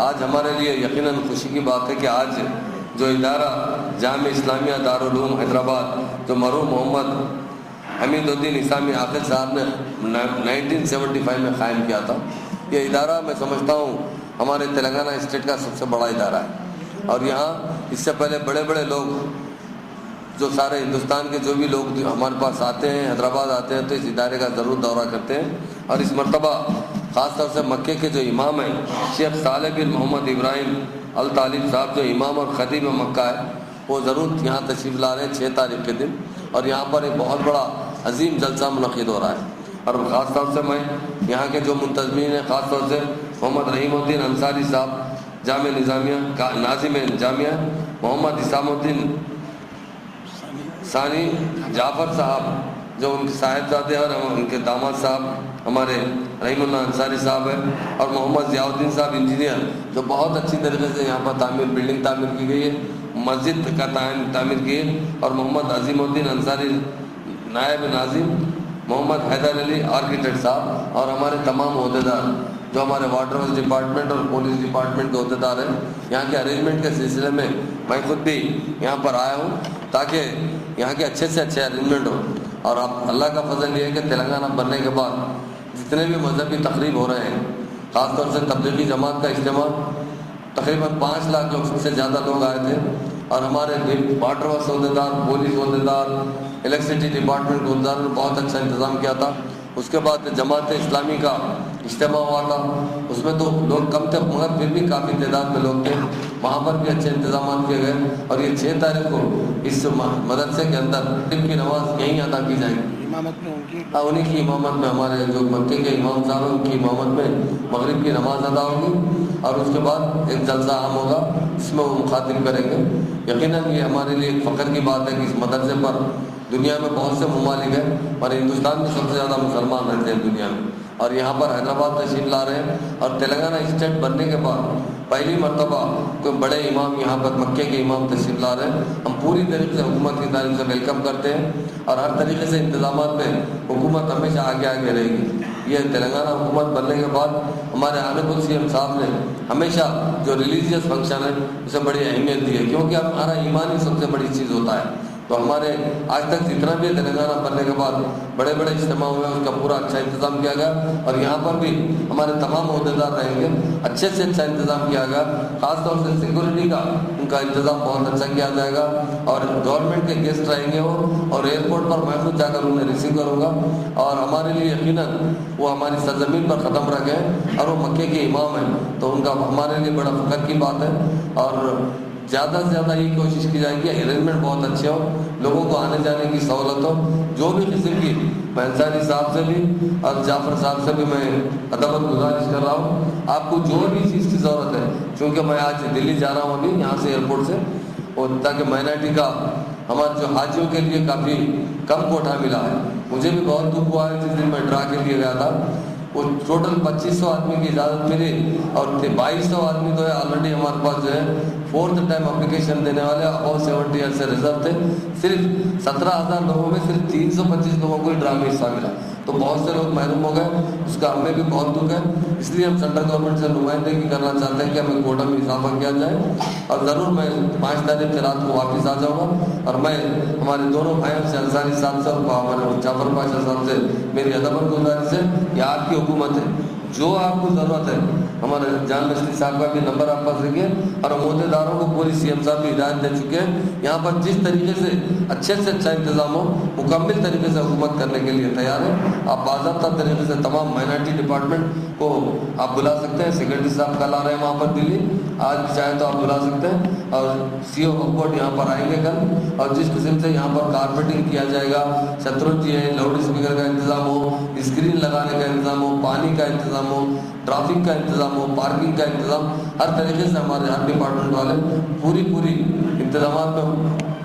آج ہمارے لیے یقیناً خوشی کی بات ہے کہ آج جو ادارہ جامعہ اسلامیہ دارالعلوم حیدرآباد جو مرحوم محمد حمید الدین اسلامی عاقل صاحب نے 1975 میں قائم کیا تھا، یہ ادارہ میں سمجھتا ہوں ہمارے تلنگانہ اسٹیٹ کا سب سے بڑا ادارہ ہے، اور یہاں اس سے پہلے بڑے بڑے لوگ جو سارے ہندوستان کے جو بھی لوگ ہمارے پاس آتے ہیں، حیدرآباد آتے ہیں، تو اس ادارے کا ضرور دورہ کرتے ہیں۔ اور اس مرتبہ خاص طور سے مکے کے جو امام ہیں شیخ صالح بن محمد ابراہیم الطالب صاحب، جو امام اور خطیب مکہ ہے، وہ ضرور یہاں تشریف لا رہے ہیں 6 تاریخ کے دن، اور یہاں پر ایک بہت بڑا عظیم جلسہ منعقد ہو رہا ہے۔ اور خاص طور سے میں یہاں کے جو منتظمین ہیں، خاص طور سے محمد رحیم الدین انصاری صاحب جامعہ نظامیہ کا ناظم جامعہ، محمد اسام الدین ثانی جعفر صاحب جو ان کے صاحبزادے اور ان کے داماد صاحب ہمارے رحیم اللہ انصاری صاحب ہیں، اور محمد ضیاء الدین صاحب انجینئر، جو بہت اچھی طریقے سے یہاں پر بلڈنگ تعمیر کی گئی ہے، مسجد کا تعمیر کی ہے، اور محمد عظیم الدین انصاری نائب ناظم، محمد حیدر علی آرکیٹیکٹ صاحب، اور ہمارے تمام عہدیدار جو ہمارے واٹر ورکس ڈپارٹمنٹ اور پولیس ڈپارٹمنٹ کے عہدیدار ہیں۔ یہاں کے ارینجمنٹ کے سلسلے میں میں خود بھی یہاں پر آیا ہوں تاکہ یہاں کے اچھے سے اچھے ارینجمنٹ ہو۔ اور اب اللہ کا فضل یہ ہے کہ تلنگانہ بننے کے بعد جتنے بھی مذہبی تقریب ہو رہے ہیں، خاص طور سے تبلیغی جماعت کا اجتماع، تقریباً 5 لاکھ لوگ سے زیادہ لوگ آئے تھے، اور ہمارے واٹر ورکس عہدیدار، پولیس عہدیدار، الیکٹریسٹی ڈپارٹمنٹ کے عہدیداروں نے بہت اچھا انتظام کیا تھا۔ اس کے بعد جماعت اسلامی کا اجتماع ہوا تھا، اس میں تو لوگ کم تھے مگر پھر بھی کافی تعداد میں لوگ تھے، وہاں پر بھی اچھے انتظامات کیے گئے، اور یہ 6 تاریخ کو اس مدرسے کے اندر مغرب کی نماز یہیں ادا کی جائے گی، انہیں کی امامت میں، ہمارے جو مکے کے امام صاحب ہیں ان کی امامت میں مغرب کی نماز ادا ہوگی، اور اس کے بعد ایک جلسہ عام ہوگا جس میں وہ مخاطب کریں گے۔ یقیناً یہ ہمارے لیے ایک فخر کی بات ہے کہ اس مدرسے پر دنیا میں بہت سے ممالک ہیں، اور ہندوستان میں سب سے زیادہ مسلمان رہتے ہیں دنیا میں، اور یہاں پر حیدرآباد تشریف لا رہے ہیں، اور تلنگانہ اسٹیٹ بننے کے بعد پہلی مرتبہ کوئی بڑے امام یہاں پر مکے کے امام تشریف لا رہے ہیں۔ ہم پوری طریقے سے حکومت کی طرف سے ویلکم کرتے ہیں، اور ہر طریقے سے انتظامات میں حکومت ہمیشہ آگے آگے رہے گی۔ یہ تلنگانہ حکومت بننے کے بعد ہمارے آنریبل سی ایم صاحب نے ہمیشہ جو ریلیجیس فنکشن ہے اسے بڑی اہمیت دی ہے، کیونکہ ہمارا ایمان ہی سب سے بڑی چیز ہوتا ہے۔ تو ہمارے آج تک جتنا بھی تلنگانہ بننے کے بعد بڑے بڑے اجتماع ہوئے اس کا پورا اچھا انتظام کیا گیا، اور یہاں پر بھی ہمارے تمام عہدیدار رہیں گے، اچھے سے اچھا انتظام کیا گیا، خاص طور سے سیکورٹی کا ان کا انتظام بہت اچھا کیا جائے گا، اور گورنمنٹ کے گیسٹ رہیں گے وہ، اور ایئرپورٹ پر میں خود جا کر انہیں ریسیو کروں گا، اور ہمارے لیے یقیناً وہ ہماری سرزمین پر قدم رکھے ہیں اور وہ مکے کے امام ہیں، تو ان کا ہمارے لیے بڑا فخر کی بات ہے۔ اور زیادہ سے زیادہ یہ کوشش کی جائے کہ ارینجمنٹ بہت اچھے ہو، لوگوں کو آنے جانے کی سہولت ہو، جو بھی قسم کی، میں انصاری صاحب سے بھی اور جعفر صاحب سے بھی میں ادب گزارش کر رہا ہوں، آپ کو جو بھی چیز کی ضرورت ہے، چونکہ میں آج دلی جا رہا ہوں ابھی یہاں سے ایئرپورٹ سے، اور تاکہ مائنارٹی کا ہمارے جو حاجیوں کے لیے کافی کم کوٹا ملا ہے، مجھے بھی بہت دکھ ہوا ہے جس دن میں ڈرا کے لیے گیا تھا، وہ ٹوٹل 2500 آدمی کی اجازت ملی، اور 2200 آدمی تو ہے آلریڈی ہمارے پاس جو ہے 4th ٹائم اپلیکیشن دینے والے اباؤٹ 70 ایئر سے ریزرو تھے، صرف 17,000 لوگوں میں صرف 325 لوگوں کو ڈرا میں حصہ ملا، تو بہت سے لوگ محروم ہو گئے، اس کا ہمیں بھی بہت دکھ ہے۔ اس لیے ہم سینٹرل گورنمنٹ سے نمائندگی کرنا چاہتے ہیں کہ ہمیں کوٹا میں اضافہ کیا جائے، اور ضرور میں 5 تاریخ کی رات کو واپس آ جاؤں گا، اور میں ہمارے دونوں بھائیوں سے انصاری صاحب سے اور ہمارے جعفر پاشا صاحب سے میری ادب گزارش ہے، یہ آپ کی حکومت ہے، جو آپ کو ضرورت ہے، ہمارے جان مستری صاحب کا بھی نمبر آپ پاس رکھیے، اور عہدیداروں کو پوری سی ایم صاحب بھی ہدایت دے چکے ہیں، یہاں پر جس طریقے سے اچھے انتظام ہو مکمل طریقے سے حکومت کرنے کے لیے تیار ہے۔ آپ باضابطہ طریقے سے تمام مائنارٹی ڈپارٹمنٹ کو آپ بلا سکتے ہیں، سیکرٹری صاحب کل آ رہے ہیں وہاں پر دلی، آج چاہیں تو آپ بلا سکتے ہیں، اور سی او حکومت یہاں پر آئیں گے کل، اور جس قسم سے یہاں پر کارپیٹنگ کیا جائے گا، شترنجی ہے، لاؤڈ اسپیکر کا انتظام ہو، اسکرین لگانے کا انتظام ہو، پانی کا انتظام ہو، ٹرافک کا انتظام ہو، پارکنگ کا انتظام، ہر طریقے سے ہمارے ہر ڈپارٹمنٹ والے پوری انتظامات